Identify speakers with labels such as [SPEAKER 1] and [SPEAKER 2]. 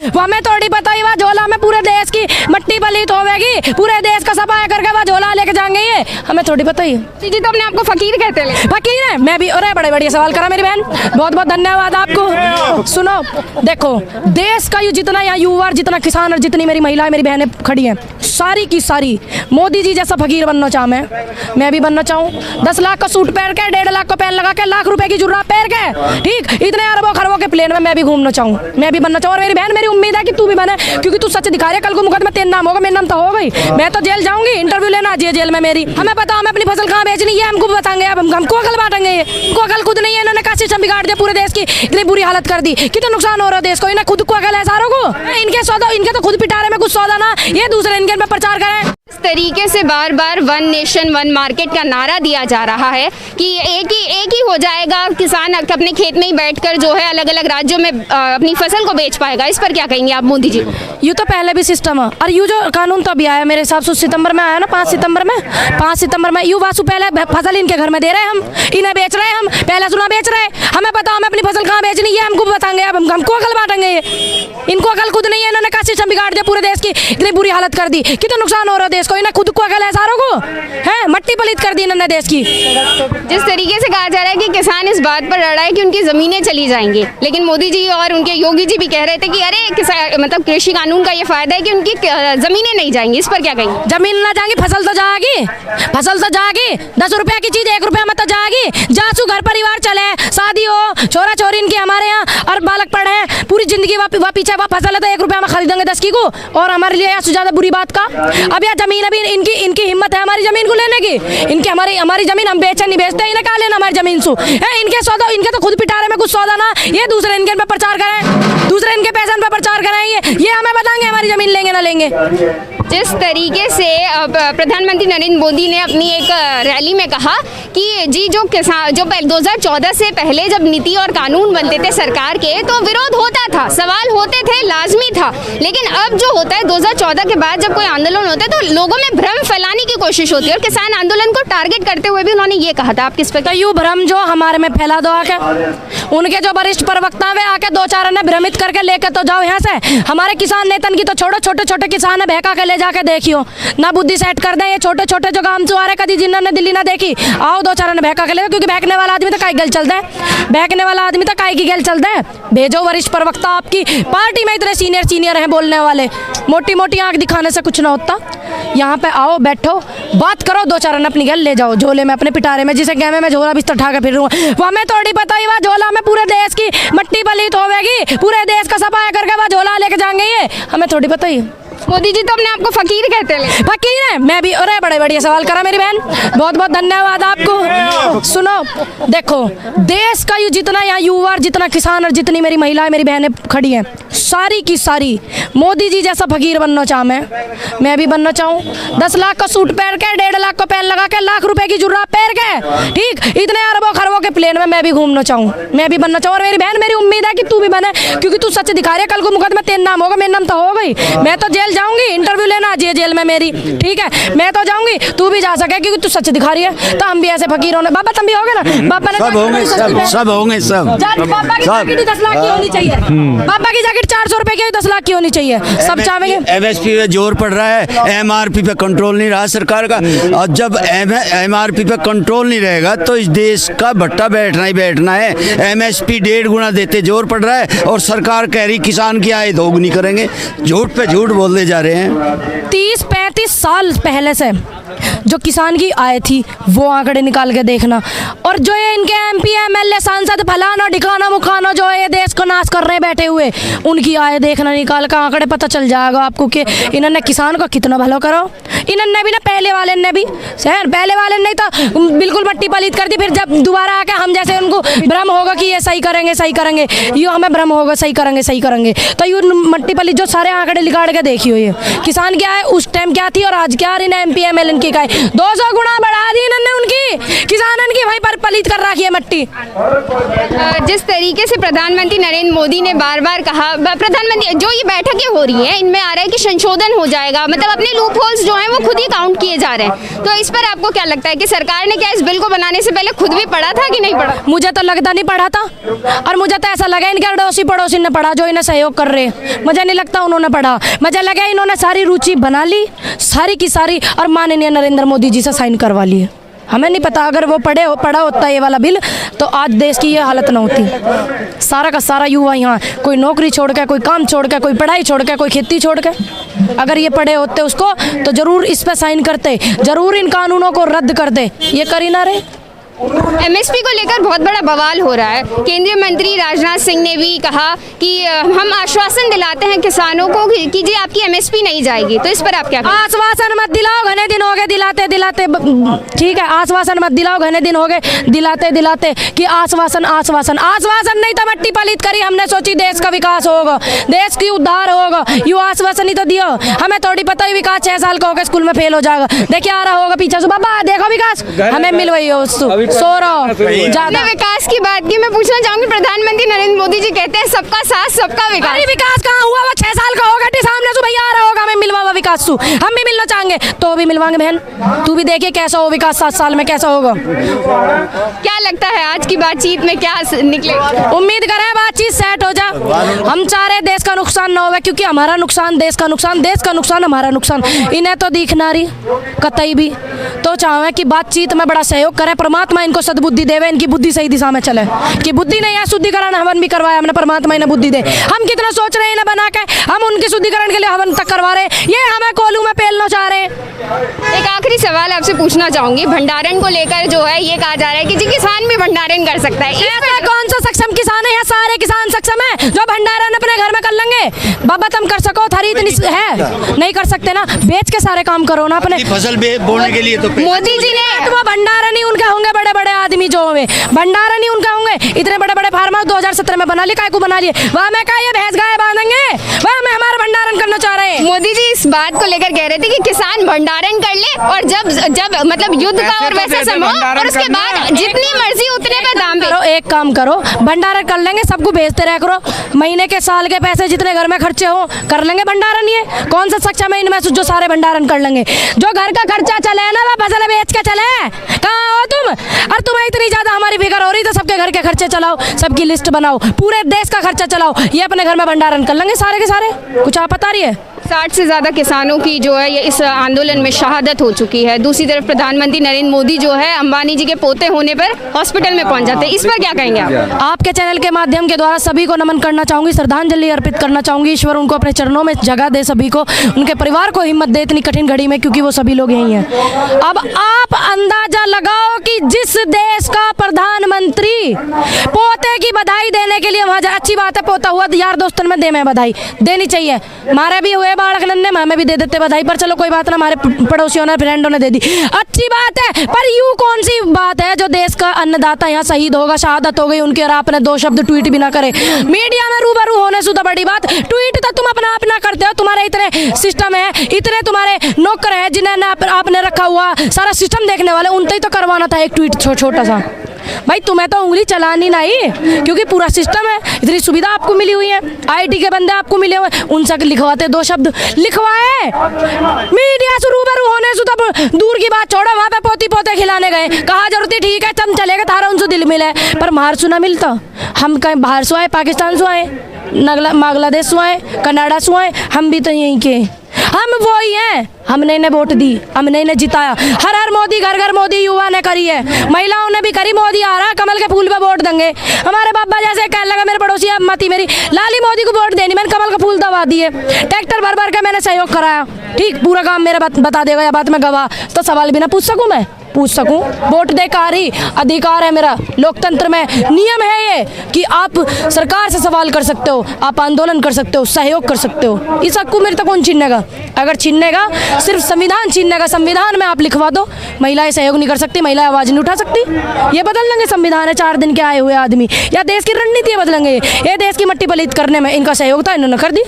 [SPEAKER 1] वो हमें थोड़ी पता ही, वह झोला में पूरे देश की मट्टी पलीत होगी, पूरे देश का सफाई करके वह झोला लेके जाएंगे, ये हमें थोड़ी पता ही।
[SPEAKER 2] जी तो अपने आपको फकीर कहते हैं?
[SPEAKER 1] फकीर है मैं भी। अरे बड़े बढ़िया सवाल करा मेरी बहन, बहुत बहुत धन्यवाद आपको। सुनो देखो, देश का जितना यहाँ युवा और जितना किसान और जितनी मेरी महिलाएं मेरी बहनें खड़ी हैं, सारी की सारी मोदी जी जैसा फकीर बनना चाहूँ मैं भी बनना चाहूँ। 10 लाख का सूट पहन के, 1.5 लाख का पेन लगा के, लाख रुपए की जुर्रा पहन के, ठीक इतने अरबों खरबों के प्लेन में मैं भी घूमना चाहूँ, मैं भी बनना चाहूँ। और मेरी बहन मेरी उम्मीद है कि तू भी बने, क्योंकि तू सच दिखा रही है। कल को मुकदमा तेरा नाम होगा, मेरा नाम तो हो गई, मैं तो जेल जाऊंगी, इंटरव्यू लेना आज जेल में मेरी। हमें पता हमें अपनी फसल कहाँ बेचनी है, हमको बताएंगे। अब हमको अकल बांटेंगे, इनको अकल खुद नहीं है। इन्होंने का सिस्टम बिगाड़ दिया, पूरे देश की इतनी बुरी हालत कर दी, कितना नुकसान हो रहा है देश को। इन्हें खुद को अकल है सारों को, इनके सौदा, इनके तो खुद पिटारे में कुछ सौदा ना, ये दूसरे इनके में प्रचार करें।
[SPEAKER 2] इस तरीके से बार बार वन नेशन वन मार्केट का नारा दिया जा रहा है कि एक ही हो जाएगा, किसान अपने खेत में ही बैठकर जो है अलग अलग राज्यों में अपनी फसल को बेच पाएगा। इस पर क्या कहेंगे आप मोदी जी को?
[SPEAKER 1] यूँ तो पहले भी सिस्टम है, और यूँ जो कानून तो अभी आया मेरे हिसाब से सितंबर में आया ना, 5 सितंबर में यूँ वासु पहले फसल इनके घर में दे रहे हैं, हम इन्हें बेच रहे हैं, हम पहले सुना बेच रहे हैं। हमें पता हमें अपनी फसल कहाँ बेचनी है, हमको बताएंगे। अब हमको अकल बांटेंगे, इनको अकल खुद नहीं है। इन्होंने का सिस्टम बिगाड़ दिया, पूरे देश की इतनी बुरी हालत कर दी, कितना नुकसान हो रहा है देश को। इन्हें खुद को अकल है सारों को, है मट्टी पलीत कर दी इन्होंने देश की।
[SPEAKER 2] जिस तरीके से कहा जा रहा है कि किसान इस बात पर लड़ा है कि उनकी जमीनें चली जाएंगी, लेकिन मोदी जी और उनके योगी जी भी कह रहे थे कि अरे मतलब कृषि कानून का ये फायदा है कि उनकी जमीनें नहीं जाएंगी। इस पर क्या कहेंगे?
[SPEAKER 1] जमीन ना जाएगी, फसल तो जाएगी, फसल तो जाएगी। 10 रुपए की चीज 1 रुपया में तो जाएगी। जासू घर परिवार चले, शादी हो, छोरा छोरी इनके हमारे यहाँ और बालक पढ़े, पूरी जिंदगी वह पीछे वह फसल है तो 1 रुपया में खरीदेंगे 10 की को, और हमारे लिए ज्यादा बुरी बात का। अब यह जमीन अभी इनकी हिम्मत है हमारी जमीन को लेने की, इनकी हमारी जमीन हम बेचे नहीं बेचते, इन्हें कहा लेना हमारी जमीन सु है। इनके सौदा, इनके तो खुद पिटारे में कुछ सौदा ना, ये दूसरे इनके पे प्रचार करें, दूसरे इनके पैसे पे प्रचार करें, ये हमें बताएंगे हमारी जमीन लेंगे ना लेंगे।
[SPEAKER 2] जिस तरीके से प्रधानमंत्री नरेंद्र मोदी ने अपनी एक रैली में कहा कि जी जो 2014 से पहले जब नीति और कानून बनते थे सरकार के तो विरोध होता था, सवाल होते थे, लाजमी था, लेकिन अब जो होता है 2014 के बाद जब कोई आंदोलन होता है तो लोगों में भ्रम फैलाने की कोशिश होती है, और किसान आंदोलन को टारगेट करते हुए भी उन्होंने ये कहा था। आप किस पे?
[SPEAKER 1] तो यूँ भ्रम जो हमारे में फैला दो आके, उनके जो वरिष्ठ प्रवक्ता वे आके 2-4 ने भ्रमित करके लेके तो जाओ यहाँ से। हमारे किसान नेतन की तो छोटे छोटे किसान है, बहका के ले जाके देखियो ना, बुद्धि सेट कर दें। ये छोटे छोटे जो काम चुआ रहे कभी जिन्होंने दिल्ली ना देखी, आओ 2-4 ने बहका के ले, क्योंकि बहकने वाला आदमी तो काई गल चलता है, बहकने वाला आदमी तो काई की गल चलता है। भेजो वरिष्ठ प्रवक्ता, आपकी पार्टी में इतने सीनियर हैं बोलने वाले, मोटी मोटी आंख दिखाने से कुछ ना होता। यहाँ पे आओ, बैठो, बात करो, 2-4 अपनी गल ले जाओ झोले में अपने पिटारे में, जिसे गहमे में झोला बिस्तर उठा के फिर वो हमें थोड़ी पता ही, वह झोला में पूरे देश की मट्टी पलीत होगी, पूरे देश का सफाई करके वह झोला लेके जाएंगे, ये हमें थोड़ी पता ही।
[SPEAKER 2] मोदी जी तो अपने आपको फकीर कहते हैं?
[SPEAKER 1] फकीर है मैं भी। अरे बड़े बढ़िया सवाल करा मेरी बहन, बहुत बहुत धन्यवाद आपको। सुनो देखो, देश का जितना यहाँ युवा और जितना किसान और जितनी मेरी महिलाएं मेरी बहनें खड़ी हैं, सारी की सारी मोदी जी जैसा फकीर बनना चाहूँ मैं भी बनना चाहूँ। 10 लाख का सूट पहन के, 1.5 लाख का पेन लगा के, लाख रुपए की जुर्रा पहन के, ठीक इतने अरबों खरबों के प्लेन में मैं भी घूमना चाहूँ, मैं भी बनना चाहूँ। और मेरी बहन मेरी उम्मीद है कि तू भी बने, क्योंकि तू सच दिखा रही है। कल को मुकदमा तेरा नाम होगा, मेरा नाम तो हो गई, मैं तो जेल जाऊंगी, इंटरव्यू लेना आज जेल में मेरी, ठीक है मैं तो जाऊंगी, तू भी जा सके, क्योंकि तू सच दिखा रही है। तो हम भी ऐसे फकीर होने, बाबा तुम भी होगे ना? बाबा ने
[SPEAKER 3] सब होंगे, सब होंगे, सब।
[SPEAKER 1] बाबा की जैकेट 10 लाख की होनी चाहिए, बाबा की जैकेट 400 रुपए की 10 लाख की होनी चाहिए, सब चाहेंगे।
[SPEAKER 3] MSP पे जोर पड़ रहा है, MRP पे कंट्रोल नहीं रहा सरकार का, और जब MRP पे कंट्रोल नहीं रहेगा तो इस देश का भट्टा बैठना ही बैठना है। MSP 1.5 गुना देते जोर पड़ रहा है, और सरकार कह रही किसान की आय दोगुनी करेंगे, झूठ पे झूठ बोलते जा रहे हैं।
[SPEAKER 1] 30-35 साल पहले से जो किसान की आय थी वो आंकड़े निकाल के देखना, और जो ये इनके MP MLA सांसद फलाना ढिकाना मुखाना जो है ये देश को नाश कर रहे बैठे हुए, उनकी आय देखना, निकाल कर आंकड़े पता चल जाएगा आपको कि इन्होंने किसान को कितना भलो करो। इन्होंने भी ना, पहले वाले ने भी पहले वाले ने तो बिल्कुल मट्टी पलीत कर दी, फिर जब दोबारा आके हम जैसे उनको भ्रम होगा कि ये सही करेंगे, यूँ हमें भ्रम होगा सही करेंगे, तो यूँ मट्टी पलीत जो सारे आंकड़े निकाल के देखियो, ये किसान क्या है उस टाइम क्या थी और आज क्या, इन MP MLA की क्या है, 200 गुना बढ़ा दी इन्होंने उनकी, किसानन की वहीं पर पलीत कर रखी है मट्टी।
[SPEAKER 2] जिस तरीके से प्रधानमंत्री नरेंद्र मोदी ने बार बार कहा, प्रधानमंत्री जो ये बैठकें हो रही हैं इनमें आ रहा है कि संशोधन हो जाएगा, मतलब अपने लूप होल्स जो हैं वो खुद ही काउंट किए जा रहे हैं, तो इस पर आपको क्या लगता है कि सरकार ने क्या इस बिल को बनाने से पहले खुद भी पढ़ा था कि नहीं पढ़ा?
[SPEAKER 1] मुझे तो लगता नहीं पढ़ा था, और मुझे तो ऐसा लगा इनके अड़ोसी पड़ोसी ने पढ़ा जो इन्हें सहयोग कर रहे हैं। मुझे नहीं लगता उन्होंने पढ़ा, मुझे लगा इन्होंने सारी रुचि बना ली सारी की सारी और माननीय नरेंद्र मोदी जी से साइन करवा लिए। हमें नहीं पता, अगर वो पढ़ा होता ये वाला बिल तो आज देश की ये हालत ना होती। सारा का सारा युवा यहाँ कोई नौकरी छोड़ के, कोई काम छोड़ के, कोई पढ़ाई छोड़ के, कोई खेती छोड़ के, अगर ये पढ़े होते उसको तो जरूर इस पर साइन करते, जरूर इन कानूनों को रद्द करते। ये कर ही ना रहे।
[SPEAKER 2] एमएसपी को लेकर बहुत बड़ा बवाल हो रहा है। केंद्रीय मंत्री राजनाथ सिंह ने भी कहा कि हम आश्वासन दिलाते हैं किसानों को कि जी आपकी एमएसपी नहीं जाएगी, तो इस पर आप क्या कहें?
[SPEAKER 1] आश्वासन मत दिलाओ, घने दिन हो गए दिलाते दिलाते, ठीक है आश्वासन मत दिलाओ, घने दिन हो गए दिलाते दिलाते कि आश्वासन आश्वासन आश्वासन नहीं तो मट्टी पलीत करी। हमने सोची देश का विकास होगा, देश की उद्धार होगा, यू आश्वासन ही तो दियो। हमें थोड़ी पता ही विकास 6 साल का होगा स्कूल में फेल हो जाएगा, देखिए आ रहा होगा पीछे से, बाबा देखो विकास हमें मिल वही हो सो रहा ज्यादा।
[SPEAKER 2] विकास की बात की मैं पूछना चाहूंगी, प्रधानमंत्री नरेंद्र मोदी जी कहते हैं सबका साथ सबका विकास।
[SPEAKER 1] अरे विकास कहाँ हुआ? वो 6 साल का होगा सामने से भैया आ रहा होगा, हमें मिलवा हुआ विकास सु हम भी मिलना चाहेंगे तो भी मिलवाएंगे बहन। तू भी देखिए कैसा हो विकास 7 साल में कैसा होगा।
[SPEAKER 2] क्या लगता है आज की बातचीत में क्या निकलेगा?
[SPEAKER 1] उम्मीद करें बातचीत सेट हो जा। हम चाह रहे देश का नुकसान ना हो, क्योंकि हमारा नुकसान देश का नुकसान, देश का नुकसान हमारा नुकसान, इन्हें तो दिखना रही कतई भी। तो चाहे कि बातचीत में बड़ा सहयोग करे, परमात्मा इनको सद्बुद्धि देवे, इनकी बुद्धि सही दिशा में चले। कि बुद्धि नहीं है, शुद्धिकरण हवन भी करवाया हमने, परमात्मा इन्हें बुद्धि दे। हम कितना सोच रहे हैं इन्हें बना के, हम उनके शुद्धिकरण के लिए हवन तक करवा रहे हैं, ये हमें कोलू में पेलना चाह रहे हैं।
[SPEAKER 2] एक आखिरी सवाल आपसे पूछना चाहूंगी, भंडारण को लेकर जो है ये कहा जा रहा है कि जी किसान भी भंडारण कर सकता है।
[SPEAKER 1] ऐसा कौन सा सक्षम किसान है? सारे किसान सक्षम है जो भंडारण अपने घर में कर लेंगे। बाबा तुम कर सको, थारी इतनी है नहीं कर सकते ना, बेच के सारे काम करो ना अपने
[SPEAKER 3] फसल बोने के लिए। तो
[SPEAKER 2] मोदी जी ने
[SPEAKER 1] वो भंडारण ही उनके होंगे, बड़े बड़े आदमी जो होंगे भंडारण ही उनका होंगे। इतने बड़े बड़े फार्म हाउस 2017 में बना लिए, काय को बना लिए? वहाँ में क्या ये भैंस गाय बांधेंगे? वहाँ में हमारा भंडारण करना चाह रहे हैं।
[SPEAKER 2] मोदी जी इस बात को लेकर कह रहे थे कि किसान भंडारण कर ले और जब मतलब युद्ध का और वैसा समय और उसके बाद जितनी मर्जी उतने पे दाम
[SPEAKER 1] करो। एक काम करो, भंडारण कर लेंगे, सबको भेजते रह करो, महीने के साल के पैसे जितने घर में खर्चे हो कर लेंगे भंडारण। ये कौन सा सक्षम है इनमें जो सारे भंडारण कर लेंगे? जो घर का खर्चा चले ना, वो फसल बेच के चले। कहाँ हो तुम? और तुम्हें इतनी ज्यादा हमारी फिक्र हो रही तो सबके घर के खर्चे चलाओ, सबकी लिस्ट बनाओ, पूरे देश का खर्चा चलाओ, ये अपने घर में भंडारण कर लेंगे सारे के सारे। कुछ आप बता रही है?
[SPEAKER 2] 60 से ज़्यादा किसानों की जो है ये इस आंदोलन में शहादत हो चुकी है। दूसरी तरफ प्रधानमंत्री नरेंद्र मोदी जो है अंबानी जी के पोते होने पर हॉस्पिटल में पहुंच जाते हैं, इस पर क्या कहेंगे आप?
[SPEAKER 1] आपके चैनल के माध्यम के द्वारा सभी को नमन करना चाहूंगी, श्रद्धांजलि अर्पित करना चाहूंगी। ईश्वर उनको अपने चरणों में जगह दे, सभी को, उनके परिवार को हिम्मत दे इतनी कठिन घड़ी में, क्योंकि वो सभी लोग यही हैं। अब आप अंदाजा लगाओ कि जिस देश का प्रधानमंत्री पोते की बधाई देने के लिए वहाँ जा, अच्छी बात है पोता हुआ, यार दोस्तों में दे, मैं बधाई देनी चाहिए, हमारे भी हुए बालक नन्हे, हमें भी दे देते बधाई, पर चलो कोई बात ना, हमारे पड़ोसियों ने फ्रेंडों ने दे दी, अच्छी बात है। पर यूं कौन सी बात है जो देश का अन्नदाता यहाँ शहीद होगा, शहादत हो गई उनकी, और आपने 2 शब्द ट्वीट भी ना करे मीडिया में रूबरू होने से तो बड़ी बात। ट्वीट तो तुम अपना करते हो, तुम्हारे इतने सिस्टम है, इतने तुम्हारे नौकर है जिन्हें आपने रखा हुआ सारा सिस्टम देखने वाले, उनसे ही तो करवाना था एक ट्वीट छोटा सा। भाई तुम्हें तो उंगली चलानी नहीं, क्योंकि पूरा सिस्टम है, इतनी सुविधा आपको मिली हुई है, आईटी के बंदे आपको मिले हुए, उनसे लिखवाते 2 शब्द लिखवाए। मीडिया से रूबरू होने से तब दूर की बात छोड़ो, वहाँ पे पोती पोते खिलाने गए, कहा जरूरत ठीक है तुम चलेगा, थारा उनसे दिल मिले, पर बाहर सुना मिलता। हम कहीं बाहर से आए, पाकिस्तान से आए, बांग्लादेश से आए, कनाडा से आए, हम भी तो यहीं के, हम वो ही हैं। हमने इन्हें वोट दी, हमने इन्हें जिताया, हर हर मोदी घर घर मोदी युवा ने करी है, महिलाओं ने भी करी, मोदी आ रहा कमल के फूल पे वोट देंगे। हमारे बाबा जैसे कहने लगा मेरे पड़ोसी अब मती मेरी लाली मोदी को वोट देनी, मैंने कमल का फूल दबा दिए, ट्रैक्टर भर भर के मैंने सहयोग कराया, ठीक पूरा काम मेरा बता देगा, या बात में गवाह, तो सवाल भी ना पूछ सकूँ, मैं पूछ सकूं? वोट देकर ही अधिकार है मेरा, लोकतंत्र में नियम है ये कि आप सरकार से सवाल कर सकते हो, आप आंदोलन कर सकते हो, सहयोग कर सकते हो, इस हक को मेरे तक कौन छीनेगा? अगर छीनेगा सिर्फ संविधान छीनेगा, संविधान में आप लिखवा दो महिलाएं सहयोग नहीं कर सकती, महिलाएं आवाज नहीं उठा सकती, ये बदल लेंगे संविधान है, 4 दिन के आए हुए आदमी, या देश की रणनीति बदलेंगे, ये देश की मट्टी पलीत करने में इनका सहयोग था, इन्होंने कर दी।